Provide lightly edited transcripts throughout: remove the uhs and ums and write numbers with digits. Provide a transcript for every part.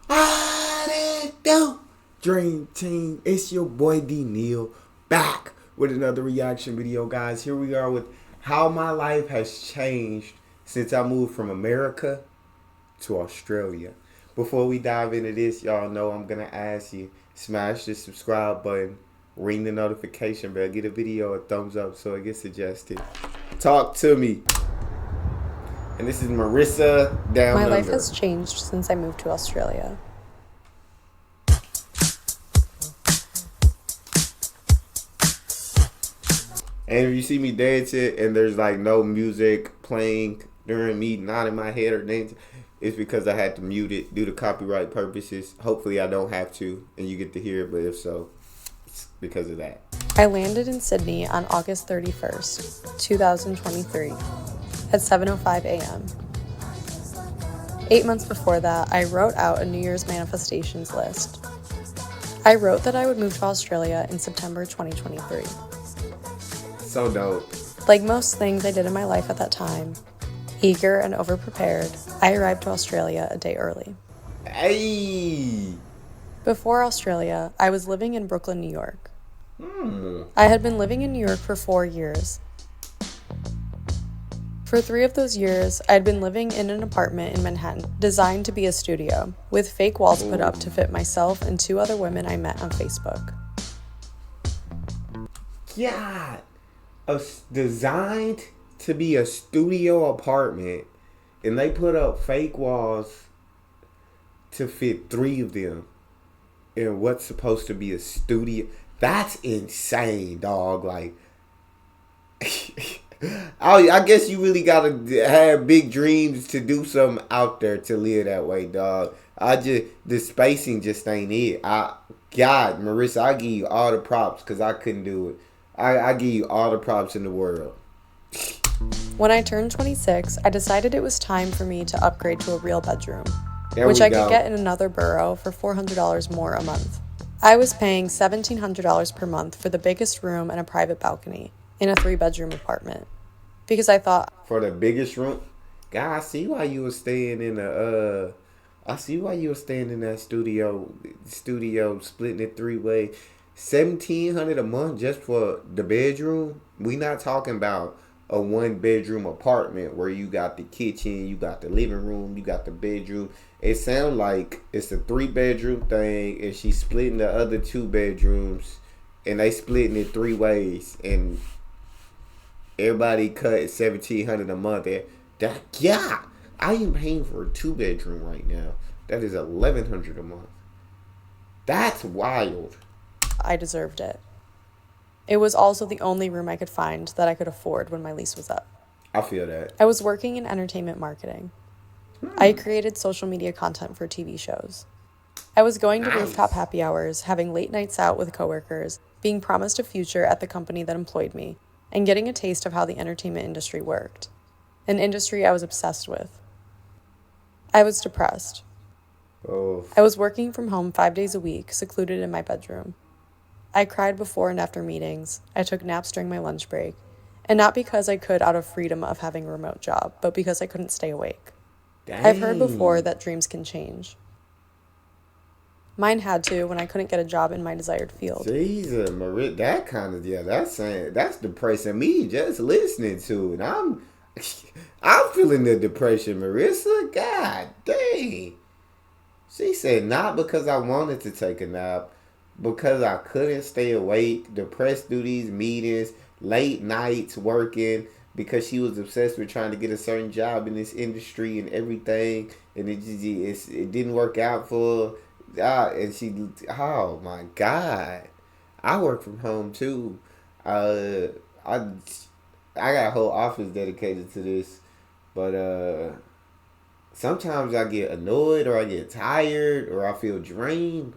How it do? Dream Team, it's your boy D Neal back with another reaction video, guys. Here we are with how my life has changed since I moved from America to Australia. Before we dive into this, y'all know I'm gonna ask you smash the subscribe button, ring the notification bell, get a video a thumbs up so it gets suggested. Talk to me. And this is Marissa down My under. life has changed since I moved to Australia. And if you see me dancing and there's like no music playing during me nodding my head or dancing, it's because I had to mute it due to copyright purposes. Hopefully I don't have to and you get to hear it, but if so, it's because of that. I landed in Sydney on August 31st, 2023 at 7:05 a.m. 8 months before that, I wrote out a New Year's manifestations list. I wrote that I would move to Australia in September 2023. So dope. Like most things I did in my life at that time, eager and overprepared, I arrived to Australia a day early. Hey. Before Australia, I was living in Brooklyn, New York. I had been living in New York for 4 years. For 3 of those years, I had been living in an apartment in Manhattan designed to be a studio, with fake walls put up to fit myself and 2 other women I met on Facebook. God. Designed to be a studio apartment and they put up fake walls to fit 3 of them in what's supposed to be a studio. That's insane, dog. Like, I guess you really gotta have big dreams to do something out there to live that way, dog. The spacing just ain't it. God, Marissa, I give you all the props because I couldn't do it. I give you all the props in the world. When I turned 26, I decided it was time for me to upgrade to a real bedroom, There which we I go. could get in another borough for $400 more a month. I was paying $1,700 per month for the biggest room and a private balcony in a 3-bedroom apartment because I thought, For the biggest room. God, I see why you were staying in the I see why you were staying in that studio splitting it 3 ways. $1,700 a month just for the bedroom. We not talking about a 1-bedroom apartment where you got the kitchen, you got the living room, you got the bedroom. It sounds like it's a 3-bedroom thing, and she's splitting the other 2 bedrooms, and they splitting it 3 ways, and everybody cut $1,700 a month. Yeah, I am paying for a 2-bedroom right now. That is $1,100 a month. That's wild. I deserved it. It was also the only room I could find that I could afford when my lease was up. I feel that. I was working in entertainment marketing. I created social media content for TV shows. I was going to rooftop happy hours, having late nights out with coworkers, being promised a future at the company that employed me, and getting a taste of how the entertainment industry worked. An industry I was obsessed with. I was depressed. Oh, I was working from home 5 days a week, secluded in my bedroom. I cried before and after meetings. I took naps during my lunch break. And not because I could out of freedom of having a remote job, but because I couldn't stay awake. dang. I've heard before that dreams can change. Mine had to when I couldn't get a job in my desired field. Jesus, Marie, that kind of that's depressing me just listening to it. I'm feeling the depression, Marissa. God dang. She said not because I wanted to take a nap, because I couldn't stay awake, depressed through these meetings, late nights working, because she was obsessed with trying to get a certain job in this industry and everything, and it didn't work out for her. Oh my God, I work from home too. I I got a whole office dedicated to this, but sometimes I get annoyed or I get tired or I feel drained.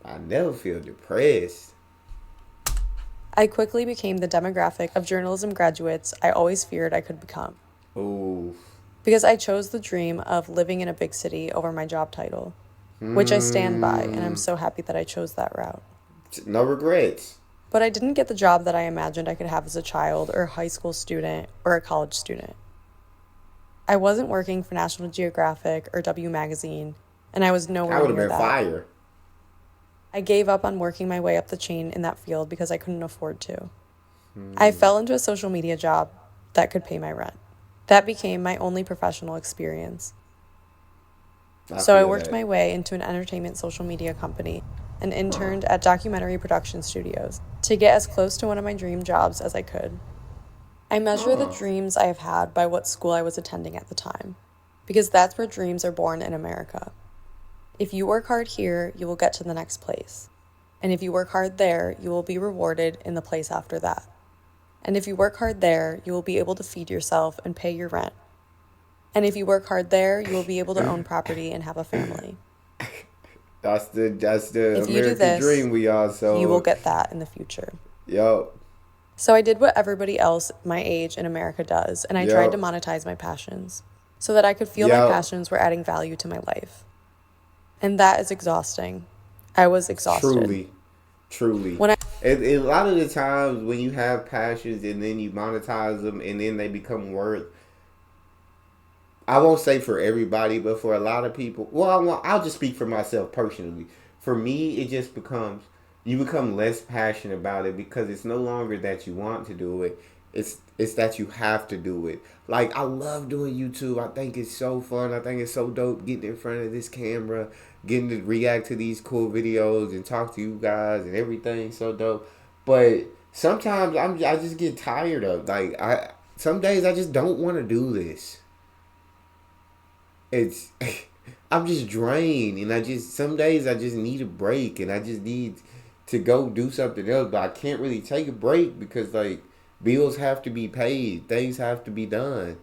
I never feel depressed. I quickly became the demographic of journalism graduates I always feared I could become. Ooh. Because I chose the dream of living in a big city over my job title, which I stand by, and I'm so happy that I chose that route. No regrets. But I didn't get the job that I imagined I could have as a child or a high school student or a college student. I wasn't working for National Geographic or W Magazine. and I was That nowhere would have near been that. fire. I gave up on working my way up the chain in that field because I couldn't afford to. I fell into a social media job that could pay my rent. That became my only professional experience. I So I feel worked that. my way into an entertainment social media company and interned at documentary production studios to get as close to one of my dream jobs as I could. I measure the Oh. dreams I have had by what school I was attending at the time, because that's where dreams are born in America. If you work hard here, you will get to the next place. And if you work hard there, you will be rewarded in the place after that. And if you work hard there, you will be able to feed yourself and pay your rent. And if you work hard there, you will be able to own property and have a family. That's the If you do American this, dream we all you will sold. get that in the future. Yup. So I did what everybody else my age in America does, and I tried to Yup. monetize my passions so that I could feel my Yup. passions were adding value to my life. And that is exhausting. I was exhausted. Truly. Truly. When I And a lot of the times when you have passions and then you monetize them and then they become worth, I won't say for everybody, but for a lot of people. Well, I'll just speak for myself personally. For me, it just becomes you become less passionate about it because it's no longer that you want to do it. It's that you have to do it. Like I love doing YouTube. I think it's so fun. I think it's so dope getting in front of this camera, getting to react to these cool videos and talk to you guys and everything so dope. But sometimes I just get tired of like I some days I just don't want to do this. It's I'm just drained and I just some days I just need a break and I just need to go do something else, but I can't really take a break because like bills have to be paid, things have to be done.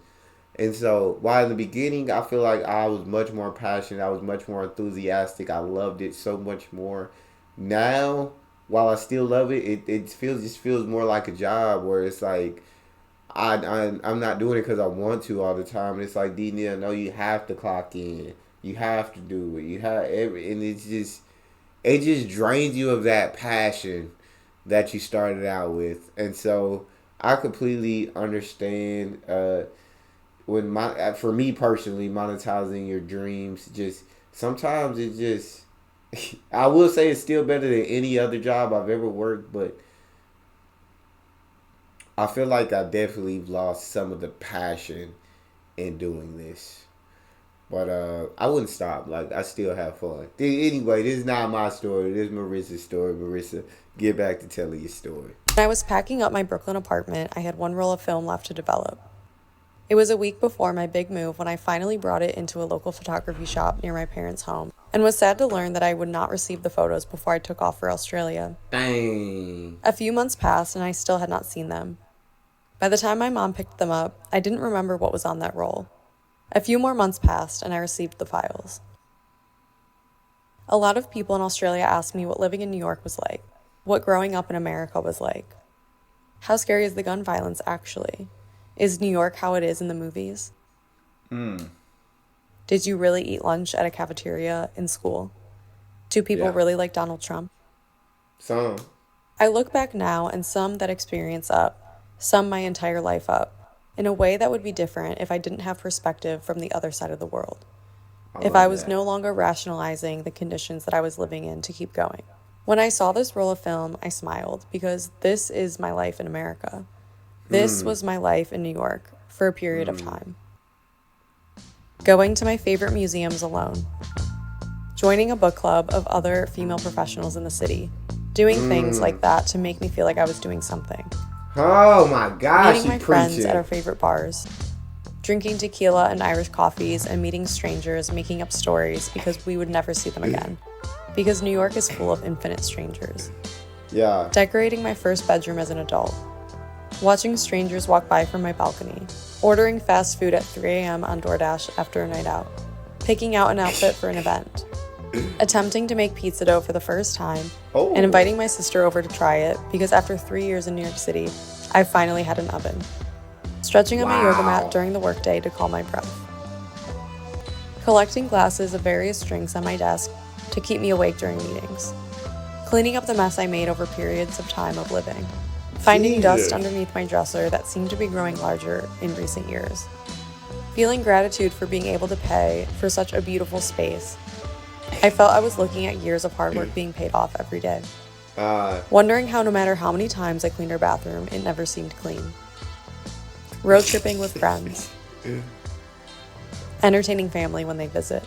And so while in the beginning I feel like I was much more passionate, I was much more enthusiastic, I loved it so much more. Now while I still love it, it feels just feels more like a job where it's like I'm not doing it because I want to all the time. It's like D Neal, no, you have to clock in. You have to do it. You have every, and it just drains you of that passion that you started out with. And so I completely understand when my for me personally, monetizing your dreams just sometimes it just I will say it's still better than any other job I've ever worked, but I feel like I definitely lost some of the passion in doing this. But I wouldn't stop. Like I still have fun. Anyway, this is not my story. This is Marissa's story. Marissa, get back to telling your story. when I was packing up my Brooklyn apartment, I had one roll of film left to develop. It was a week before my big move when I finally brought it into a local photography shop near my parents' home, and was sad to learn that I would not receive the photos before I took off for Australia. Dang. A few months passed and I still had not seen them. By the time my mom picked them up, I didn't remember what was on that roll. A few more months passed and I received the files. A lot of people in Australia asked me what living in New York was like, what growing up in America was like. How scary is the gun violence actually? Is New York how it is in the movies? Did you really eat lunch at a cafeteria in school? Do people Yeah. really like Donald Trump? Some. I look back now and sum that experience up, sum my entire life up, in a way that would be different if I didn't have perspective from the other side of the world. If love I was that. no longer rationalizing the conditions that I was living in to keep going. When I saw this roll of film, I smiled because this is my life in America. This was my life in New York for a period of time. Going to my favorite museums alone. Joining a book club of other female professionals in the city. Doing things like that to make me feel like I was doing something. Oh my gosh, Meeting my she friends preaching. at our favorite bars. Drinking tequila and Irish coffees and meeting strangers, making up stories because we would never see them again. Because New York is full of infinite strangers. Yeah. Decorating my first bedroom as an adult. Watching strangers walk by from my balcony. Ordering fast food at 3 a.m. on DoorDash after a night out. Picking out an outfit for an event. Attempting to make pizza dough for the first time. Oh. And inviting my sister over to try it because after 3 years in New York City, I finally had an oven. Stretching on my yoga Wow. mat during the workday to calm my breath. Collecting glasses of various drinks on my desk to keep me awake during meetings. Cleaning up the mess I made over periods of time of living. Finding Jesus. dust underneath my dresser that seemed to be growing larger in recent years. Feeling gratitude for being able to pay for such a beautiful space. I felt I was looking at years of hard work being paid off every day. Uh, Wondering how no matter how many times I cleaned her bathroom, it never seemed clean. Road tripping with friends. Entertaining family when they visit.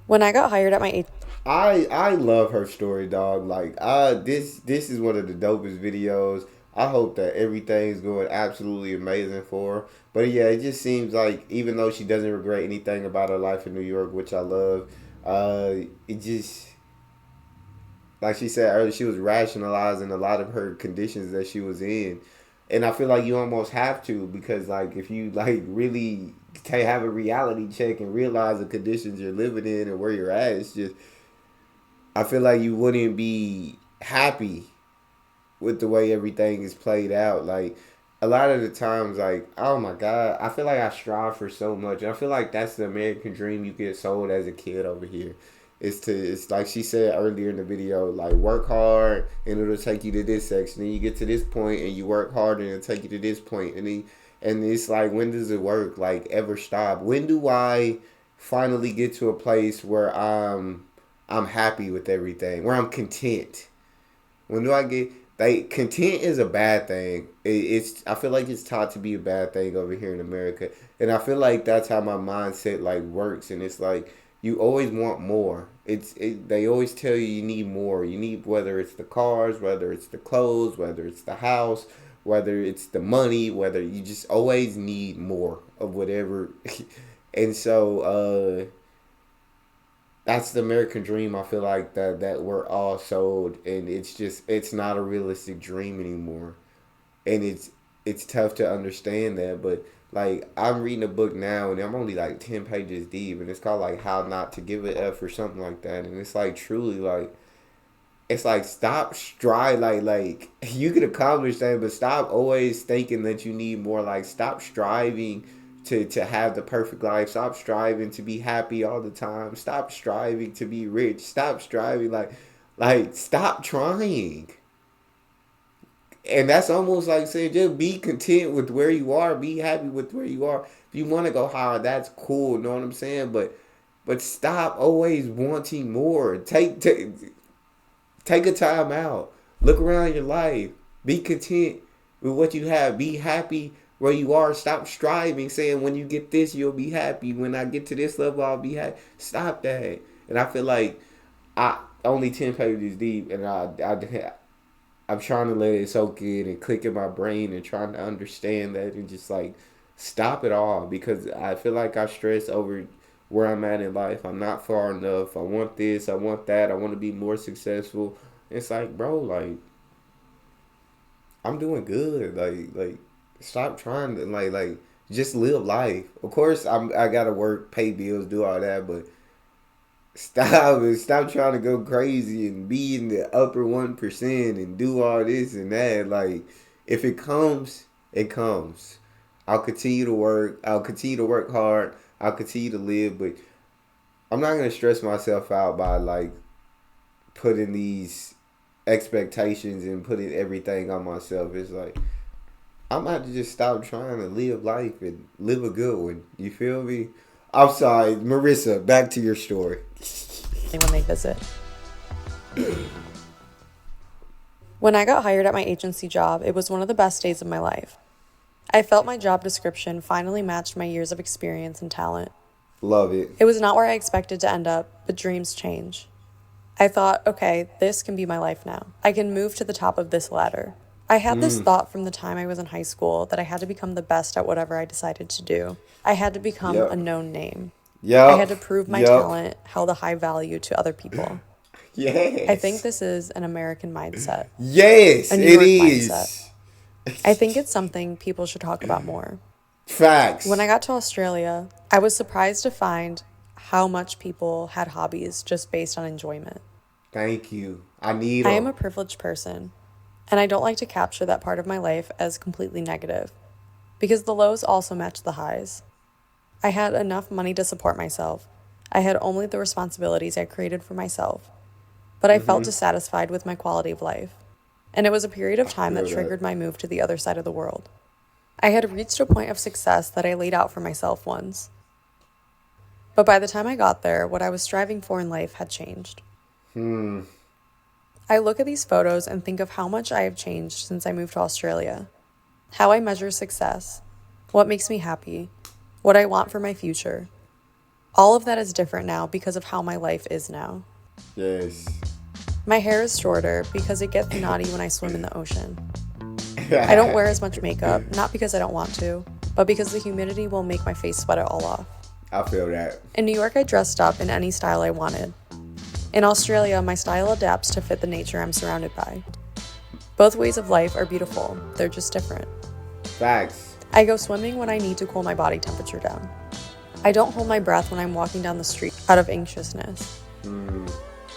When I got hired at my I love her story, dog. Like this is one of the dopest videos. I hope that everything's going absolutely amazing for her. But yeah, it just seems like even though she doesn't regret anything about her life in New York, which I love, it just like she said earlier, she was rationalizing a lot of her conditions that she was in, and I feel like you almost have to because like if you like really have a reality check and realize the conditions you're living in and where you're at, it's just I feel like you wouldn't be happy with the way everything is played out. Like a lot of the times, like oh my god, I feel like I strive for so much. I feel like that's the American dream you get sold as a kid over here. It's like she said earlier in the video, like work hard and it'll take you to this section. Then you get to this point and you work hard and it'll take you to this point. And it's like when does it work like ever stop? When do I finally get to a place where I'm happy with everything, where I'm content? When do I get like content is a bad thing. It's I feel like it's taught to be a bad thing over here in America, and I feel like that's how my mindset like works. And it's like you always want more. They always tell you need more. You need whether it's the cars, whether it's the clothes, whether it's the house, whether it's the money, whether you just always need more of whatever. And so that's the American dream. I feel like that we're all sold, and it's not a realistic dream anymore, and it's tough to understand that. But like I'm reading a book now, and I'm only like 10 pages deep, and it's called like How Not to Give a F or something like that, and it's like truly like it's like stop strive like you could accomplish things, but stop always thinking that you need more. Like stop striving to have the perfect life. Stop striving to be happy all the time. Stop striving to be rich. Stop striving like stop trying. And that's almost like saying just be content with where you are. Be happy with where you are. If you want to go higher, that's cool. You know what I'm saying? But stop always wanting more. Take a time out. Look around your life. Be content with what you have. Be happy where you are. Stop striving, saying when you get this, you'll be happy. When I get to this level, I'll be happy. Stop that. And I feel like I only 10 pages deep, and I'm trying to let it soak in and click in my brain and trying to understand that and just like stop it all because I feel like I stress over where I'm at in life. I'm not far enough. I want this. I want that. I want to be more successful. It's like, bro, like I'm doing good. Like stop trying to like just live life. Of course, I gotta work, pay bills, do all that, but stop trying to go crazy and be in the upper 1% and do all this and that. Like if it comes, it comes. I'll continue to work. I'll continue to work hard. I'll continue to live, but I'm not gonna stress myself out by like putting these expectations and putting everything on myself. It's like I'm gonna have to just stop trying to live life and live a good one. You feel me? I'm sorry, Marissa. Back to your story. when they visit. When I got hired at my agency job, it was one of the best days of my life. I felt my job description finally matched my years of experience and talent. Love it. It was not where I expected to end up, but dreams change. I thought, okay, this can be my life now. I can move to the top of this ladder. I had this thought from the time I was in high school that I had to become the best at whatever I decided to do. I had to become a known name. I had to prove my talent held a high value to other people. Yes. I think this is an American mindset. Yes, a New it York is. mindset. I think it's something people should talk about more. Facts. When I got to Australia, I was surprised to find how much people had hobbies just based on enjoyment. Thank you. I need I them. am a privileged person, and I don't like to capture that part of my life as completely negative, because the lows also match the highs. I had enough money to support myself. I had only the responsibilities I created for myself, but I felt dissatisfied with my quality of life. And it was a period of time that triggered my move to the other side of the world. I had reached a point of success that I laid out for myself once. But by the time I got there, what I was striving for in life had changed. I look at these photos and think of how much I have changed since I moved to Australia. How I measure success, what makes me happy, what I want for my future. All of that is different now because of how my life is now. Yes. My hair is shorter because it gets knotty when I swim in the ocean. I don't wear as much makeup, not because I don't want to, but because the humidity will make my face sweat it all off. I feel that. In New York, I dressed up in any style I wanted. In Australia, my style adapts to fit the nature I'm surrounded by. Both ways of life are beautiful, they're just different. Facts. I go swimming when I need to cool my body temperature down. I don't hold my breath when I'm walking down the street out of anxiousness.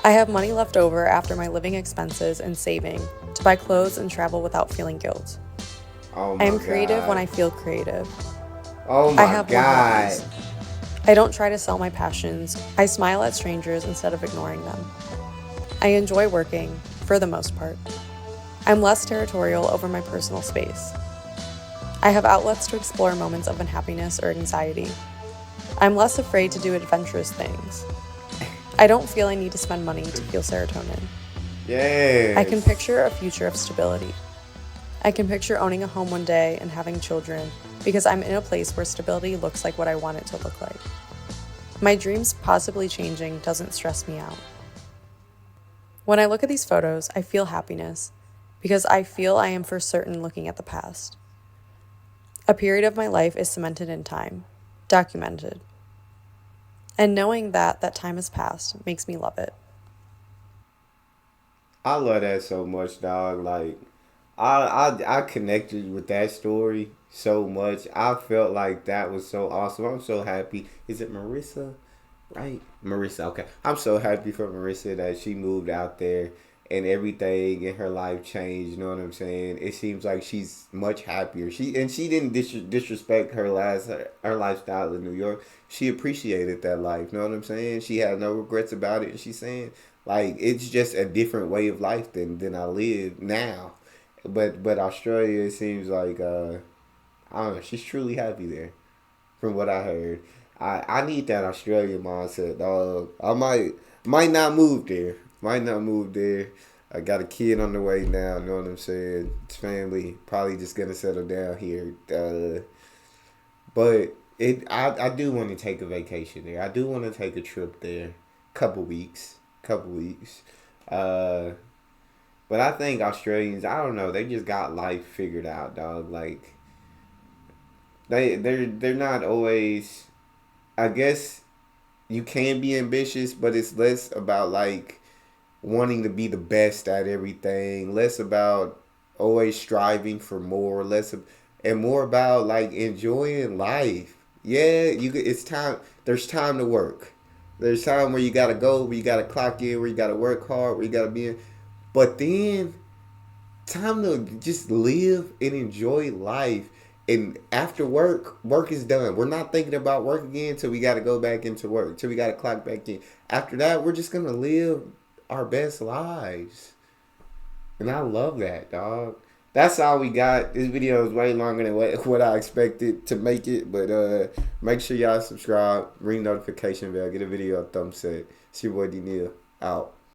I have money left over after my living expenses and saving to buy clothes and travel without feeling guilt. Oh my I am creative God. when I feel creative. Oh my I have more God. hobbies. I don't try to sell my passions. I smile at strangers instead of ignoring them. I enjoy working, for the most part. I'm less territorial over my personal space. I have outlets to explore moments of unhappiness or anxiety. I'm less afraid to do adventurous things. I don't feel I need to spend money to feel serotonin. Yes. I can picture a future of stability. I can picture owning a home one day and having children because I'm in a place where stability looks like what I want it to look like. My dreams possibly changing doesn't stress me out. When I look at these photos, I feel happiness because I feel I am for certain looking at the past. A period of my life is cemented in time, documented. And knowing that that time has passed makes me love it. I love that so much, dog. Like, I connected with that story so much. I felt like that was so awesome. I'm so happy. Is it Marissa? Right? Marissa, okay. I'm so happy for Marissa that she moved out there and everything in her life changed. You know what I'm saying? It seems like she's much happier. She didn't disrespect her lifestyle in New York. She appreciated that life. You know what I'm saying? She had no regrets about it. And she's saying like it's just a different way of life than I live now. But Australia, it seems like I don't know. She's truly happy there, from what I heard. I need that Australian mindset, dog. I might not move there. Might not move there. I got a kid on the way now. You know what I'm saying? It's family. Probably just gonna settle down here. But I do want to take a vacation there. I do want to take a trip there. Couple weeks. Uh, but I think Australians, I don't know. They just got life figured out, dog. Like they're not always. I guess you can be ambitious, but it's less about like wanting to be the best at everything, less about always striving for more, and more about like enjoying life. Yeah, it's time. There's time to work. There's time where you gotta go, where you gotta clock in, where you gotta work hard, where you gotta be in. But then time to just live and enjoy life. And after work is done. We're not thinking about work again till we got to go back into work, till we got to clock back in. After that, we're just going to live our best lives. And I love that, dog. That's all we got. This video is way longer than what I expected to make it. But make sure y'all subscribe, ring notification bell, get a video a thumbs up. It's your boy Neal. Out.